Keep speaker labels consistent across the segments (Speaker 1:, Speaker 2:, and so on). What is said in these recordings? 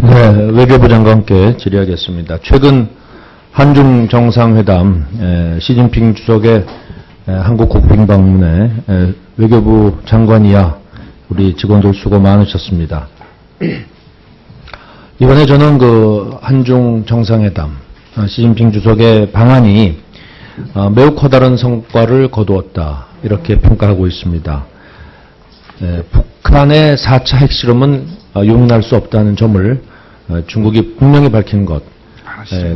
Speaker 1: 네, 외교부 장관께 질의하겠습니다. 최근 한중 정상회담 시진핑 주석의 한국 국빈 방문에 외교부 장관이야 우리 직원들 수고 많으셨습니다. 이번에 저는 그 한중 정상회담 시진핑 주석의 방한이 매우 커다란 성과를 거두었다 이렇게 평가하고 있습니다. 북한의 4차 핵실험은 용인할 수 없다는 점을 중국이 분명히 밝힌 것,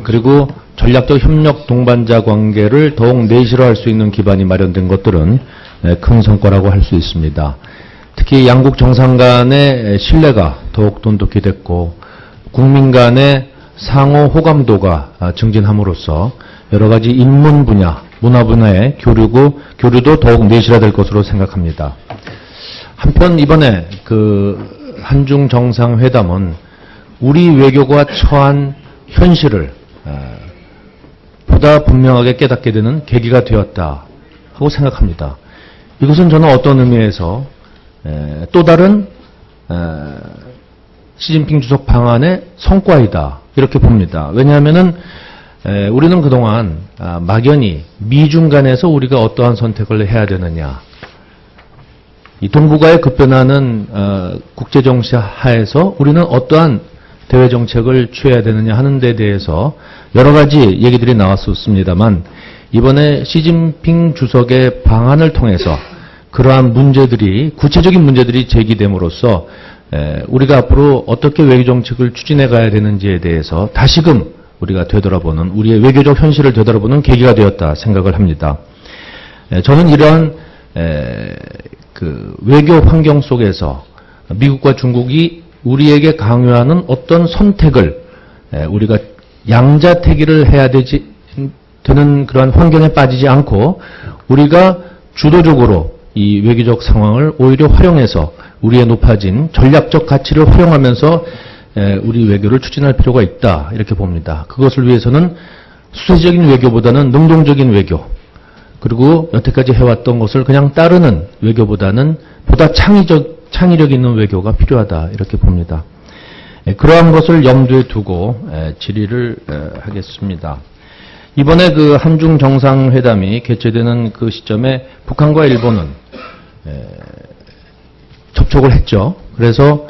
Speaker 1: 그리고 전략적 협력 동반자 관계를 더욱 내실화할 수 있는 기반이 마련된 것들은 큰 성과라고 할 수 있습니다. 특히 양국 정상 간의 신뢰가 더욱 돈독히 됐고 국민 간의 상호 호감도가 증진함으로써 여러 가지 인문 분야, 문화 분야의 교류도 더욱 내실화될 것으로 생각합니다. 한편 이번에 그 한중 정상회담은 우리 외교가 처한 현실을 보다 분명하게 깨닫게 되는 계기가 되었다 하고 생각합니다. 이것은 저는 어떤 의미에서 또 다른 시진핑 주석 방안의 성과이다 이렇게 봅니다. 왜냐하면은 우리는 그동안 막연히 미중 간에서 우리가 어떠한 선택을 해야 되느냐, 이 동북아의 급변하는 국제정세 하에서 우리는 어떠한 대외 정책을 취해야 되느냐 하는 데 대해서 여러 가지 얘기들이 나왔었습니다만 이번에 시진핑 주석의 방안을 통해서 그러한 문제들이, 구체적인 문제들이 제기됨으로써 우리가 앞으로 어떻게 외교 정책을 추진해 가야 되는지에 대해서 다시금 우리가 되돌아보는, 우리의 외교적 현실을 되돌아보는 계기가 되었다 생각을 합니다. 저는 이러한 그 외교 환경 속에서 미국과 중국이 우리에게 강요하는 어떤 선택을 우리가 양자택일을 해야 되는 그러한 환경에 빠지지 않고 우리가 주도적으로 이 외교적 상황을 오히려 활용해서 우리의 높아진 전략적 가치를 활용하면서 우리 외교를 추진할 필요가 있다 이렇게 봅니다. 그것을 위해서는 수세적인 외교보다는 능동적인 외교, 그리고 여태까지 해왔던 것을 그냥 따르는 외교보다는 보다 창의력 있는 외교가 필요하다 이렇게 봅니다. 그러한 것을 염두에 두고 질의를 하겠습니다. 이번에 그 한중 정상회담이 개최되는 그 시점에 북한과 일본은 접촉을 했죠. 그래서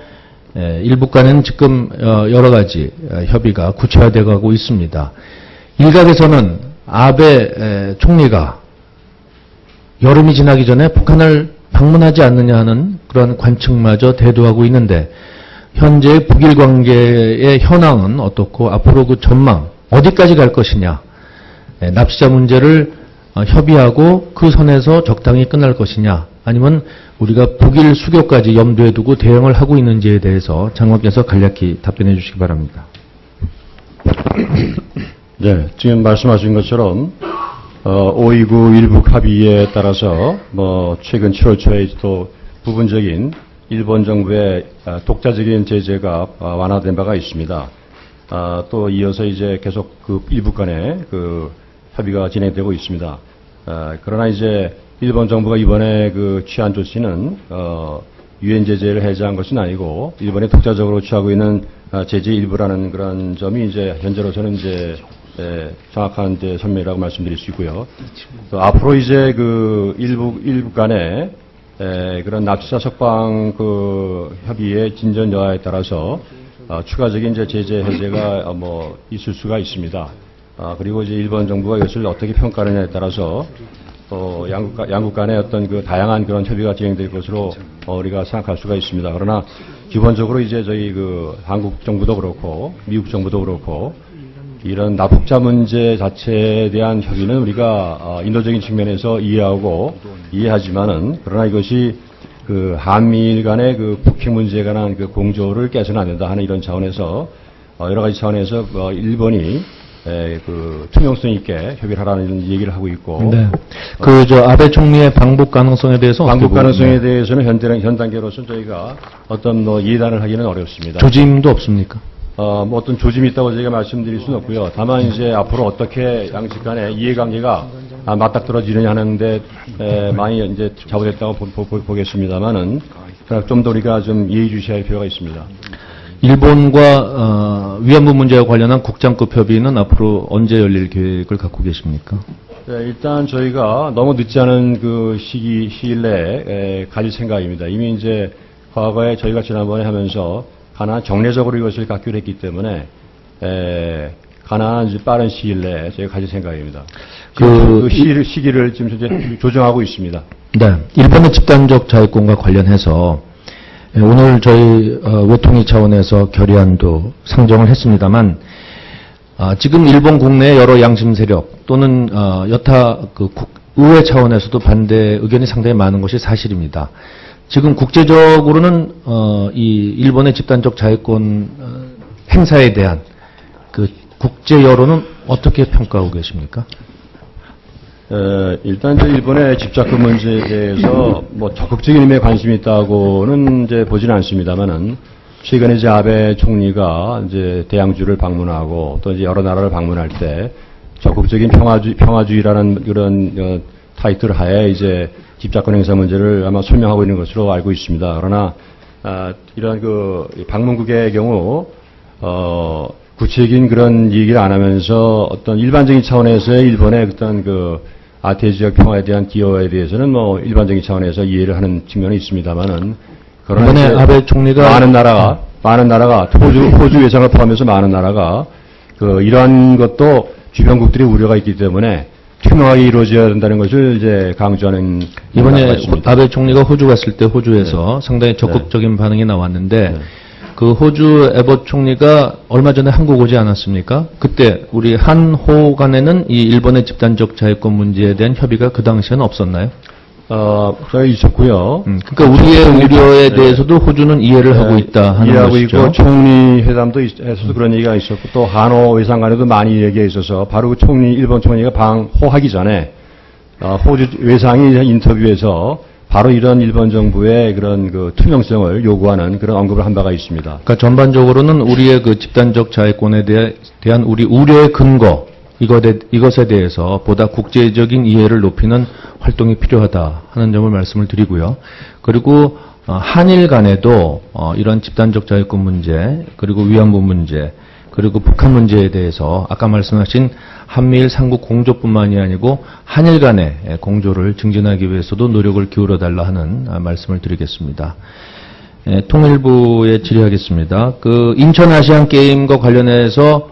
Speaker 1: 일북 간에는 지금 여러 가지 협의가 구체화되어 가고 있습니다. 일각에서는 아베 총리가 여름이 지나기 전에 북한을 방문하지 않느냐 하는 그런 관측마저 대두하고 있는데 현재 북일 관계의 현황은 어떻고 앞으로 그 전망 어디까지 갈 것이냐, 납치자 문제를 협의하고 그 선에서 적당히 끝날 것이냐, 아니면 우리가 북일 수교까지 염두에 두고 대응을 하고 있는지에 대해서 장관께서 간략히 답변해 주시기 바랍니다.
Speaker 2: 네, 지금 말씀하신 것처럼 5.29 일북 합의에 따라서 최근 7월 초에 또 부분적인 일본 정부의 독자적인 제재가 완화된 바가 있습니다. 또 이어서 이제 계속 그 일북 간에 그 협의가 진행되고 있습니다. 그러나 이제 일본 정부가 이번에 그 취한 조치는 유엔 제재를 해제한 것은 아니고 일본이 독자적으로 취하고 있는 제재 일부라는 그런 점이 이제 현재로서는 이제 정확한 이제 선명이라고 말씀드릴 수 있고요. 또 앞으로 이제 그 일북 간에 그런 납치자 석방 그 협의의 진전 여하에 따라서 추가적인 이제 제재 해제가 있을 수가 있습니다. 그리고 이제 일본 정부가 이것을 어떻게 평가하느냐에 따라서 또 양국 간의 어떤 그 다양한 그런 협의가 진행될 것으로 우리가 생각할 수가 있습니다. 그러나 기본적으로 이제 저희 그 한국 정부도 그렇고 미국 정부도 그렇고 이런 납북자 문제 자체에 대한 협의는 우리가 인도적인 측면에서 이해하지만은 그러나 이것이 그 한미일 간의 그 북핵 문제에 관한 그 공조를 깨서는 안 된다 하는 이런 차원에서 여러 가지 차원에서 일본이 그 투명성 있게 협의를 하라는 얘기를 하고 있고.
Speaker 1: 네. 아베 총리의 방북 가능성에 대해서
Speaker 2: 방북 가능성에 대해서는 현 단계로서는 저희가 어떤 예단을 하기는 어렵습니다.
Speaker 1: 조짐도 없습니까?
Speaker 2: 어떤 조짐이 있다고 저희가 말씀드릴 수는 없고요. 다만 이제 앞으로 어떻게 양측 간의 이해관계가 맞닥뜨려지느냐 하는데 많이 이제 잡아됐다고 보겠습니다만은 좀 더 우리가 좀 이해해 주셔야 할 필요가 있습니다.
Speaker 1: 일본과 위안부 문제와 관련한 국장급 협의는 앞으로 언제 열릴 계획을 갖고 계십니까?
Speaker 2: 네, 일단 저희가 너무 늦지 않은 그 시일 내에 가질 생각입니다. 이미 이제 과거에 저희가 지난번에 하면서 가능한 정례적으로 이것을 갖기로 했기 때문에 가능한 이제 빠른 시일 내에 저희가 가질 생각입니다. 그 시기를 지금 현재 조정하고 있습니다.
Speaker 1: 네, 일본의 집단적 자유권과 관련해서 오늘 저희 외통위 차원에서 결의안도 상정을 했습니다만 지금 일본 국내 여러 양심 세력 또는 여타 그 의회 차원에서도 반대 의견이 상당히 많은 것이 사실입니다. 지금 국제적으로는 이 일본의 집단적 자유권 행사에 대한 그 국제 여론은 어떻게 평가하고 계십니까?
Speaker 2: 일단 이제 일본의 집착권 문제에 대해서 뭐 적극적인 의미에 관심이 있다고는 이제 보지는 않습니다만은 최근에 이제 아베 총리가 이제 대양주를 방문하고 또 이제 여러 나라를 방문할 때 적극적인 평화주의라는 그런 타이틀 하에 이제 집착권 행사 문제를 아마 설명하고 있는 것으로 알고 있습니다. 그러나 이런 그 방문국의 경우 구체적인 그런 얘기를 안 하면서 어떤 일반적인 차원에서의 일본의 어떤 그 아태 지역 평화에 대한 기여에 대해서는 뭐 일반적인 차원에서 이해를 하는 측면이 있습니다만은 그러나
Speaker 1: 이번에 아베 총리가
Speaker 2: 많은 나라가 호주 외상을 포함해서 많은 나라가 그 이러한 것도 주변국들이 우려가 있기 때문에 투명하게 이루어져야 된다는 것을 이제 강조하는
Speaker 1: 이번에 아베 총리가 호주 갔을 때 호주에서 상당히 적극적인 반응이 나왔는데 그 호주 에버 총리가 얼마 전에 한국 오지 않았습니까? 그때 우리 한호 간에는 이 일본의 집단적 자유권 문제에 대한 협의가 그 당시에는 없었나요?
Speaker 2: 저희 있었고요.
Speaker 1: 그러니까 우리의 우려에 대해서도 호주는 이해를 하고 있다 하는
Speaker 2: 이해하고
Speaker 1: 것이죠.
Speaker 2: 있고 총리 회담도 에서도 그런 얘기가 있었고 또 한호 외상 간에도 많이 얘기가 있어서 바로 그 일본 총리가 방호하기 전에 호주 외상이 인터뷰에서 바로 이런 일본 정부의 그런 그 투명성을 요구하는 그런 언급을 한 바가 있습니다.
Speaker 1: 그러니까 전반적으로는 우리의 그 집단적 자유권에 대한 우리 우려의 근거 이것에 대해서 보다 국제적인 이해를 높이는 활동이 필요하다 하는 점을 말씀을 드리고요. 그리고 한일 간에도 이런 집단적 자유권 문제 그리고 위안부 문제 그리고 북한 문제에 대해서 아까 말씀하신 한미일 삼국 공조뿐만이 아니고 한일 간의 공조를 증진하기 위해서도 노력을 기울여달라 하는 말씀을 드리겠습니다. 통일부에 질의하겠습니다. 그 인천 아시안 게임과 관련해서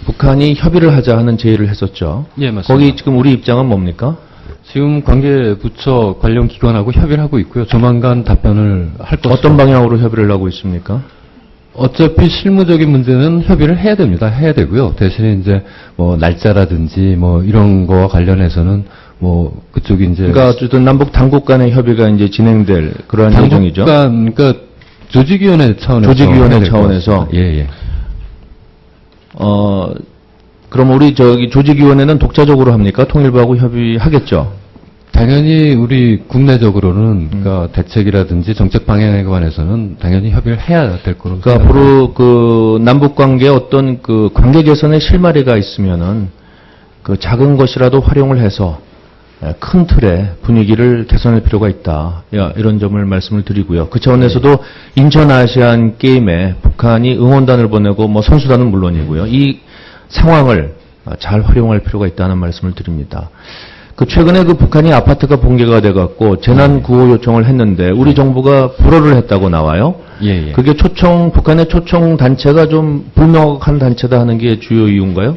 Speaker 1: 북한이 협의를 하자 하는 제의를 했었죠.
Speaker 3: 예, 맞습니다.
Speaker 1: 거기 지금 우리 입장은 뭡니까?
Speaker 3: 지금 관계부처 관련 기관하고 협의를 하고 있고요. 조만간 답변을 할 것으로.
Speaker 1: 어떤 방향으로 협의를 하고 있습니까?
Speaker 3: 어차피 실무적인 문제는 협의를 해야 됩니다. 해야 되고요. 대신에 이제 뭐 날짜라든지 뭐 이런 거와 관련해서는 뭐 그쪽이 이제
Speaker 1: 그러니까 어쨌든 남북 당국 간의 협의가 이제 진행될 그러한 예정이죠.
Speaker 3: 그러니까 조직위원회 차원에서.
Speaker 1: 조직위원회 차원에서.
Speaker 3: 예, 예.
Speaker 1: 그럼 우리 조직위원회는 독자적으로 합니까? 통일부하고 협의하겠죠?
Speaker 3: 당연히 우리 국내적으로는 그러니까 대책이라든지 정책 방향에 관해서는 당연히 협의를 해야 될 거로.
Speaker 1: 그러니까 앞으로 그 남북 관계에 어떤 그 관계 개선의 실마리가 있으면은 그 작은 것이라도 활용을 해서 큰 틀의 분위기를 개선할 필요가 있다. 이런 점을 말씀을 드리고요. 그 차원에서도 인천 아시안 게임에 북한이 응원단을 보내고 뭐 선수단은 물론이고요. 이 상황을 잘 활용할 필요가 있다는 말씀을 드립니다. 그 최근에 그 북한이 아파트가 붕괴가 돼갖고 재난 구호 요청을 했는데 우리 정부가 불허를 했다고 나와요.
Speaker 3: 예, 예.
Speaker 1: 그게 북한의 초청 단체가 좀 불명확한 단체다 하는 게 주요 이유인가요?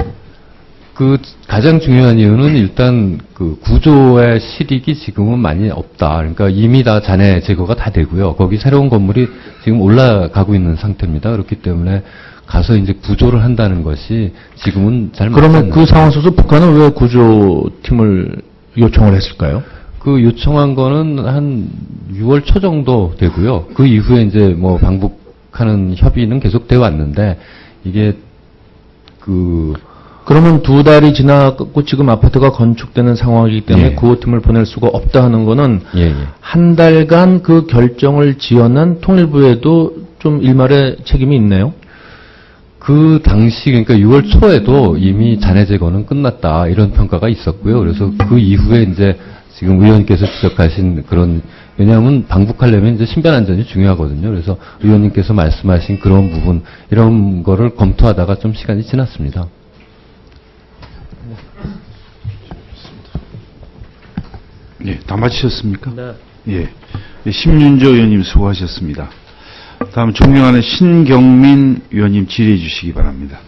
Speaker 3: 그 가장 중요한 이유는 일단 그 구조의 실익이 지금은 많이 없다. 그러니까 이미 다 잔해 제거가 다 되고요. 거기 새로운 건물이 지금 올라가고 있는 상태입니다. 그렇기 때문에 가서 이제 구조를 한다는 것이 지금은 잘
Speaker 1: 그러면 그 상황 속에서 북한은 왜 구조팀을 요청을 했을까요?
Speaker 3: 그 요청한 거는 한 6월 초 정도 되고요. 그 이후에 이제 뭐 방북하는 협의는 계속 되어 왔는데 이게
Speaker 1: 그러면 2달이 지나고 지금 아파트가 건축되는 상황이기 때문에
Speaker 3: 예.
Speaker 1: 구호팀을 보낼 수가 없다 하는 거는
Speaker 3: 예, 예.
Speaker 1: 한 달간 그 결정을 지어낸 통일부에도 좀 일말의 책임이 있네요.
Speaker 3: 그 당시 그러니까 6월 초에도 이미 잔해 제거는 끝났다 이런 평가가 있었고요. 그래서 그 이후에 이제 지금 의원님께서 지적하신 그런, 왜냐하면 방북하려면 이제 신변 안전이 중요하거든요. 그래서 의원님께서 말씀하신 그런 부분, 이런 거를 검토하다가 좀 시간이 지났습니다.
Speaker 4: 예, 다 마치셨습니까?
Speaker 1: 네.
Speaker 4: 예. 심윤조 의원님 수고하셨습니다. 다음 존경하는 신경민 의원님 질의해 주시기 바랍니다.